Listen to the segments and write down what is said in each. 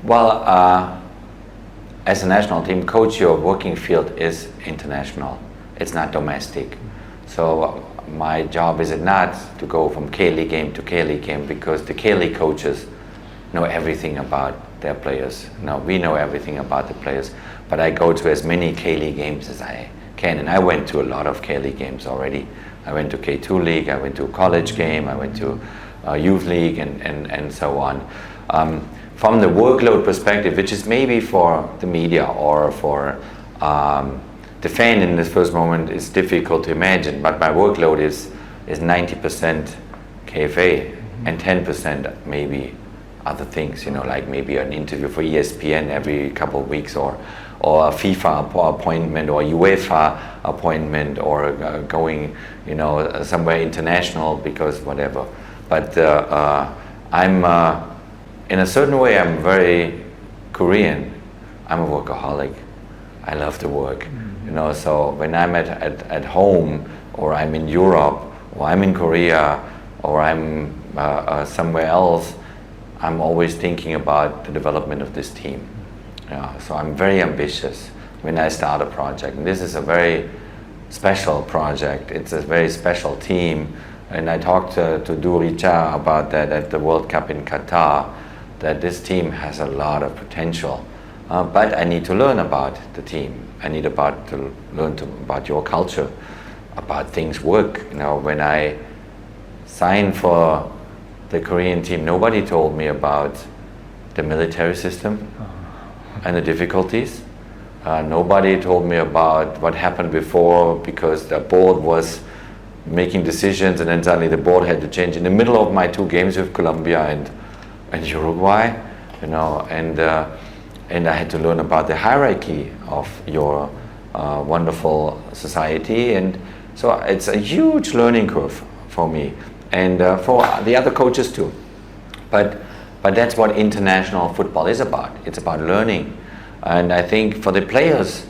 Well, as a national team coach, your working field is international. It's not domestic. So my job is not to go from K-League game to K-League game, because the K-League coaches know everything about their players. No, we know everything about the players, but I go to as many K-League games as I can, and I went to a lot of K-League games already. I went to K2 League, I went to a college game, I went to Youth League, and so on. From the workload perspective, which is maybe for the media or for the fan in this first moment is difficult to imagine, but my workload is 90% KFA and 10% maybe other things, like maybe an interview for ESPN every couple of weeks, or a FIFA appointment, or UEFA appointment, or going somewhere international, because whatever. But I'm in a certain way I'm very Korean. I'm a workaholic. I love to work. So when I'm at home, or I'm in Europe, or I'm in Korea, or I'm somewhere else, I'm always thinking about the development of this team. So I'm very ambitious when I start a project. And this is a very special project. It's a very special team. And I talked to Duri Cha about that at the World Cup in Qatar, that this team has a lot of potential. But I need to learn about the team. I need to learn about your culture, about things work. When I signed for the Korean team, nobody told me about the military system and the difficulties. Nobody told me about what happened before, because the board was making decisions and then suddenly the board had to change in the middle of my 2 games with Colombia and Uruguay, and I had to learn about the hierarchy of your wonderful society, and so it's a huge learning curve for me, and for the other coaches too. But that's what international football is about. It's about learning, and I think for the players,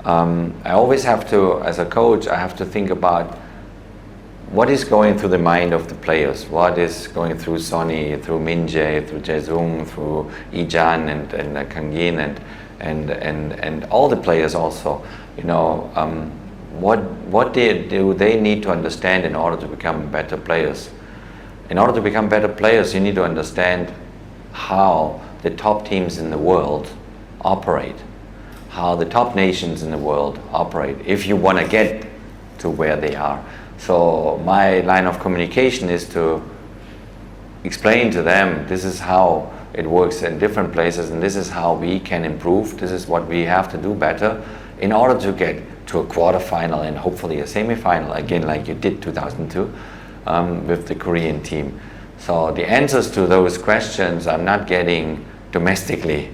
I always have to, as a coach, I have to think about what is going through the mind of the players, what is going through Sonny, through Min-jae, through Jae-sung, through Ijan and Kang Yin and all the players also. What do they need to understand in order to become better players? In order to become better players, you need to understand how the top teams in the world operate, how the top nations in the world operate, if you want to get to where they are. So my line of communication is to explain to them, this is how it works in different places, and this is how we can improve, this is what we have to do better in order to get to a quarterfinal and hopefully a semifinal again, like you did 2002 with the Korean team. So the answers to those questions I'm not getting domestically.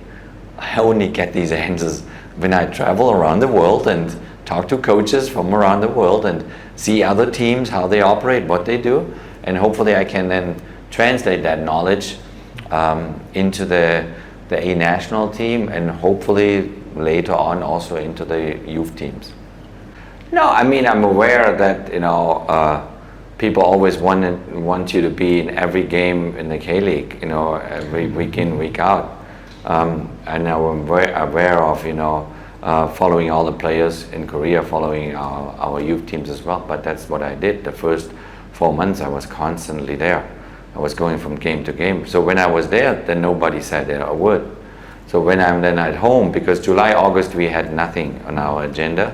I only get these answers when I travel around the world and talk to coaches from around the world and see other teams, how they operate, what they do, and hopefully I can then translate that knowledge into the A national team, and hopefully later on also into the youth teams. No, I mean, I'm aware that people always want you to be in every game in the K-League, every week in, week out, and I'm very aware of following all the players in Korea, following our youth teams as well. But that's what I did. The first 4 months I was constantly there. I was going from game to game. So when I was there, then nobody said a word. So when I'm then at home, because July, August we had nothing on our agenda,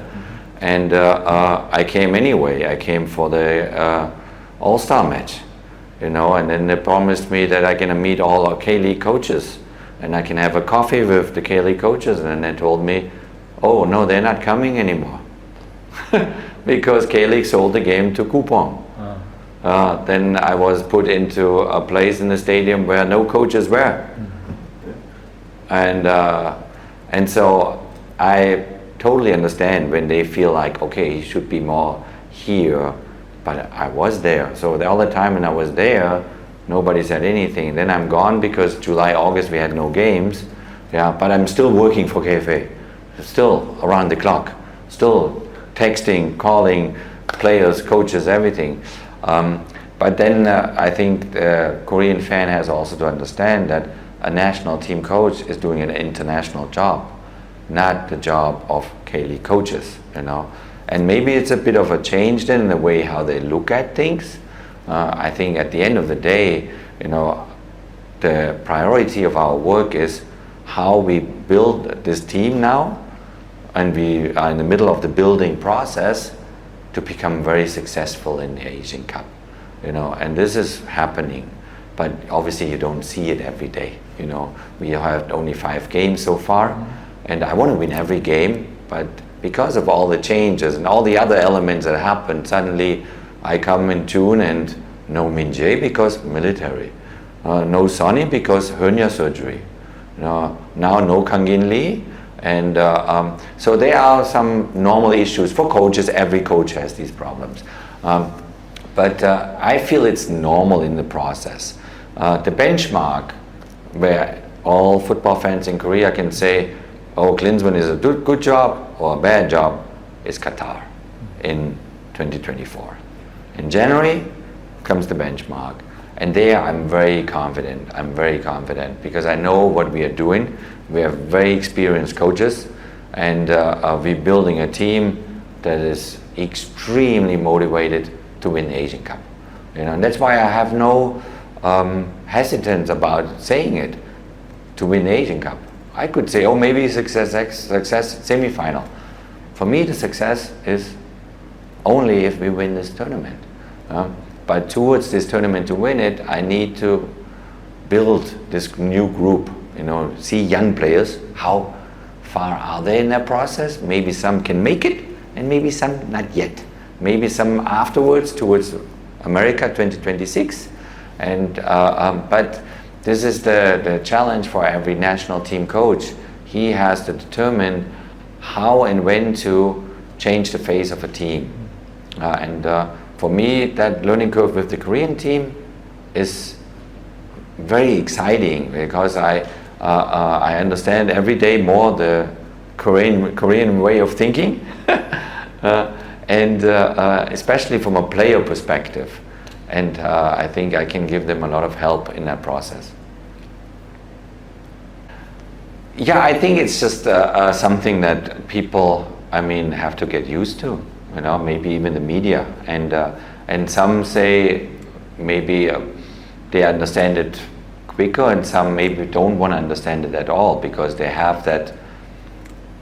and I came anyway. I came for the All-Star match, and then they promised me that I can meet all our K-League coaches and I can have a coffee with the K-League coaches, and then they told me, oh no, they're not coming anymore because K-League sold the game to Coupon. Then I was put into a place in the stadium where no coaches were. And so I totally understand when they feel like, okay, he should be more here, but I was there. So all the time when I was there, nobody said anything. Then I'm gone because July, August we had no games. But I'm still working for KFA. Still around the clock, still texting, calling players, coaches, everything. But then I think the Korean fan has also to understand that a national team coach is doing an international job, not the job of K-League coaches, you know. And maybe it's a bit of a change then in the way how they look at things. I think at the end of the day, you know, the priority of our work is how we build this team now, and we are in the middle of the building process to become very successful in the Asian Cup, you know, and this is happening. But obviously you don't see it every day, you know. We have only 5 games so far, and I want to win every game, but because of all the changes and all the other elements that happen, suddenly I come in June and no Min Jae because military, no Sonny because hernia surgery, now no Kang In Lee, and so there are some normal issues for coaches. Every coach has these problems, but I feel it's normal in the process. The benchmark where all football fans in Korea can say, oh, Klinsmann is a good job or a bad job, is Qatar in 2024. In January comes the benchmark, and there I'm very confident. I'm very confident because I know what we are doing. We have very experienced coaches, and we're building a team that is extremely motivated to win the Asian Cup. You know, and that's why I have no hesitance about saying it, to win the Asian Cup. I could say, oh, maybe success semi-final. For me, the success is only if we win this tournament. But towards this tournament to win it, I need to build this new group, you know, see young players, how far are they in their process? Maybe some can make it, and maybe some not yet. Maybe some afterwards towards America 2026. And but this is the challenge for every national team coach. He has to determine how and when to change the face of a team. For me, that learning curve with the Korean team is very exciting because I understand every day more the Korean way of thinking, and especially from a player perspective. And I think I can give them a lot of help in that process. Yeah, I think it's just something that people, I mean, have to get used to. You know, maybe even the media, and some say maybe they understand it quicker, and some maybe don't want to understand it at all because they have that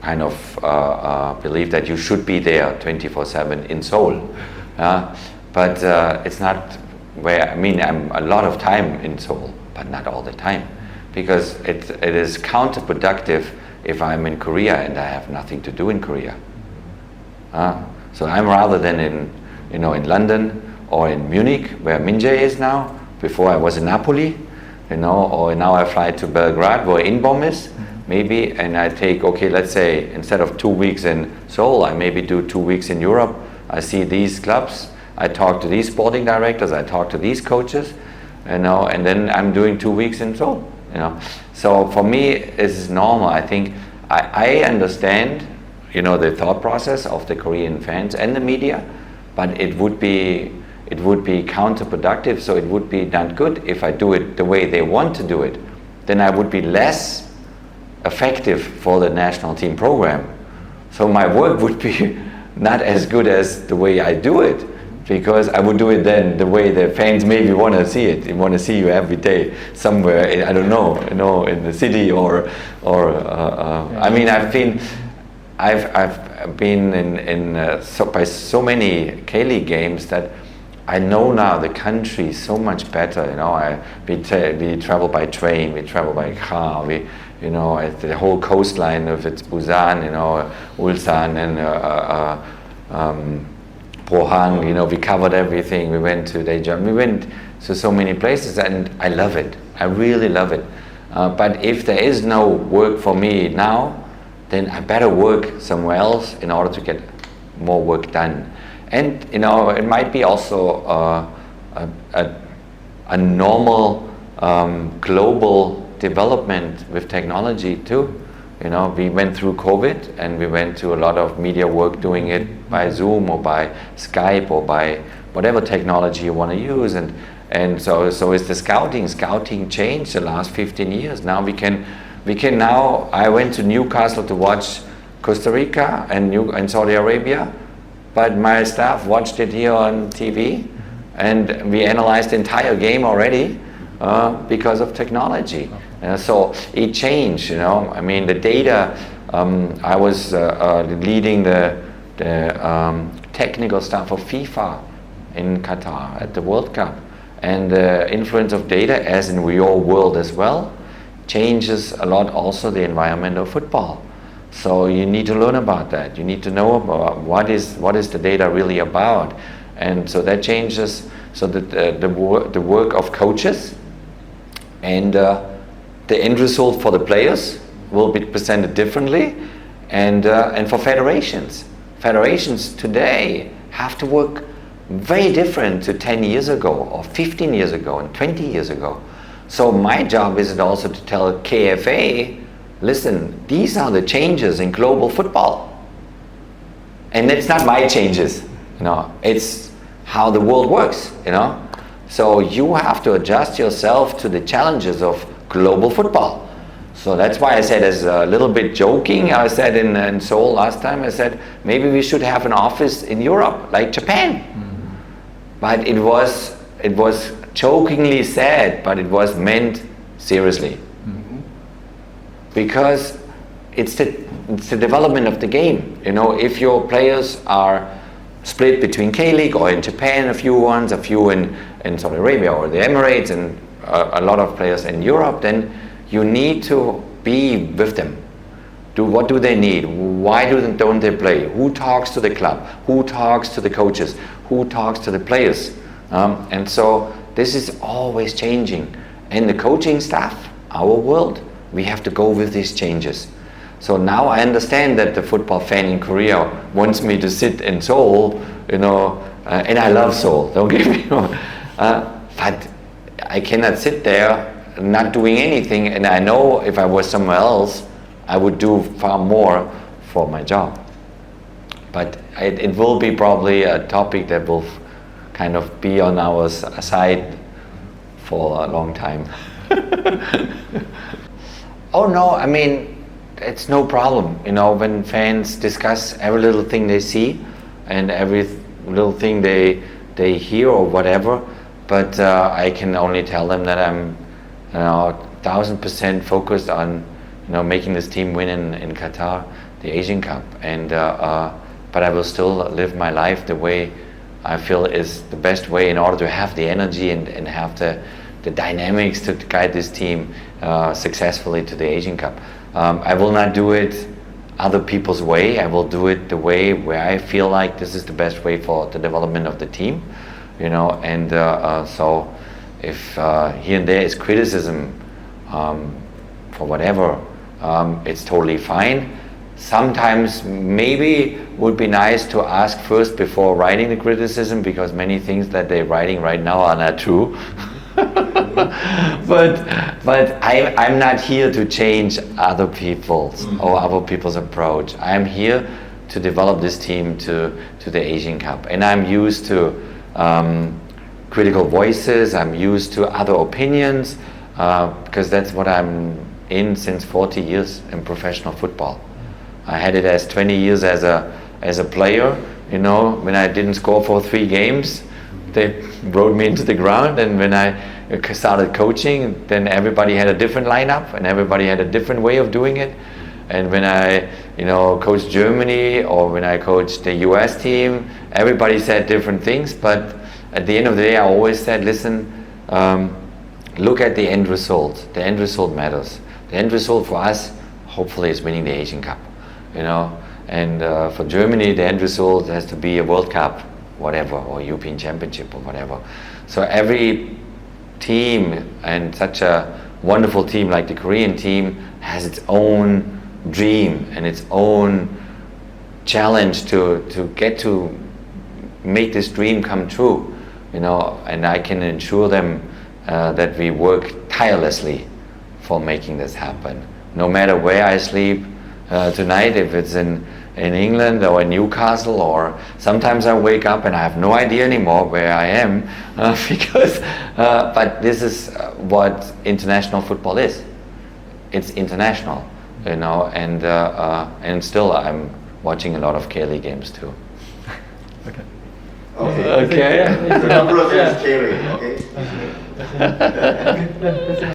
kind of belief that you should be there 24/7 in Seoul. But it's not where, I mean, I'm a lot of time in Seoul, but not all the time, because it is counterproductive if I'm in Korea and I have nothing to do in Korea. So I'm rather than in London or in Munich, where Min Jae is now. Before I was in Napoli, you know, or now I fly to Belgrade, where Inbom is, maybe, and I take, okay, let's say instead of 2 weeks in Seoul, I maybe do 2 weeks in Europe. I see these clubs. I talk to these sporting directors, I talk to these coaches, you know, and then I'm doing 2 weeks in Seoul, you know. So for me, it's normal. I think I understand, you know, the thought process of the Korean fans and the media, but it would be counterproductive. So it would be not good if I do it the way they want to do it. Then I would be less effective for the national team program. So my work would be not as good as the way I do it, because I would do it then the way the fans maybe want to see it. They want to see you every day somewhere, I don't know, you know, in the city or I mean, I've been in by so many K-League games that I know now the country so much better. You know, we travel by train, we travel by car, you know, the whole coastline of it's Busan, you know, Ulsan and Pohang, you know, we covered everything. We went to Daejeon, we went to so many places, and I love it. I really love it. But if there is no work for me now, then I better work somewhere else in order to get more work done. And you know, it might be also a normal global development with technology too. You know, we went through COVID and we went to a lot of media work doing it by Zoom or by Skype or by whatever technology you want to use. And so is the scouting. Scouting changed the last 15 years. Now we can now, I went to Newcastle to watch Costa Rica and Saudi Arabia, but my staff watched it here on TV, and we analyzed the entire game already because of technology. So it changed, you know. I mean, the data, I was leading the technical staff of FIFA in Qatar at the World Cup. And the influence of data, as in real world as well, changes a lot also the environment of football. So you need to learn about that. You need to know about what is the data really about. And so that changes, so that the work of coaches and the end result for the players will be presented differently, and for federations today have to work very different to 10 years ago or 15 years ago and 20 years ago. So my job is also to tell KFA, listen, these are the changes in global football, and it's not my changes, you know, it's how the world works, you know. So you have to adjust yourself to the challenges of global football. So that's why I said, as a little bit joking, I said in Seoul last time, I said maybe we should have an office in Europe like Japan. But it was jokingly said, but it was meant seriously. Because it's the development of the game. You know, if your players are split between K-League or in Japan, a few in Saudi Arabia or the Emirates, and a lot of players in Europe, then you need to be with them. What do they need? Why don't they play? Who talks to the club? Who talks to the coaches? Who talks to the players? And so this is always changing. And the coaching staff, our world, we have to go with these changes. So now I understand that the football fan in Korea wants me to sit in Seoul, you know, and I love Seoul, don't get me wrong. But I cannot sit there not doing anything, and I know if I was somewhere else, I would do far more for my job. But it will be probably a topic that will kind of be on our side for a long time. Oh no, I mean, it's no problem, you know, when fans discuss every little thing they see and every little thing they hear or whatever, but I can only tell them that I'm, you know, 1000% focused on, you know, making this team win in Qatar, the Asian Cup, and but I will still live my life the way I feel is the best way in order to have the energy and have the dynamics to guide this team successfully to the Asian Cup. I will not do it other people's way. I will do it the way where I feel like this is the best way for the development of the team, you know. And so if here and there is criticism for whatever, it's totally fine. Sometimes maybe would be nice to ask first before writing the criticism, because many things that they're writing right now are not true. but I'm not here to change other people's or other people's approach. I'm here to develop this team to the Asian Cup, and I'm used to critical voices. I'm used to other opinions because that's what I'm in since 40 years in professional football. I had it as 20 years as a player. You know, when I didn't score for 3 games, they rode me into the ground, and when I started coaching, then everybody had a different lineup and everybody had a different way of doing it. And when I, you know, coached Germany or when I coached the US team, everybody said different things, but at the end of the day I always said, listen, look at the end result. The end result matters. The end result for us hopefully is winning the Asian Cup, you know, and for Germany the end result has to be a World Cup, whatever, or European Championship or whatever. So every team, and such a wonderful team like the Korean team, has its own dream and its own challenge to get to make this dream come true, you know, and I can assure them that we work tirelessly for making this happen. no matter where I sleep tonight, if it's in England or in Newcastle, or sometimes I wake up and I have no idea anymore where I am because but this is what international football is. It's international, you know, and still I'm watching a lot of K-League games too. Okay. Okay. Okay. The number of K-League, okay?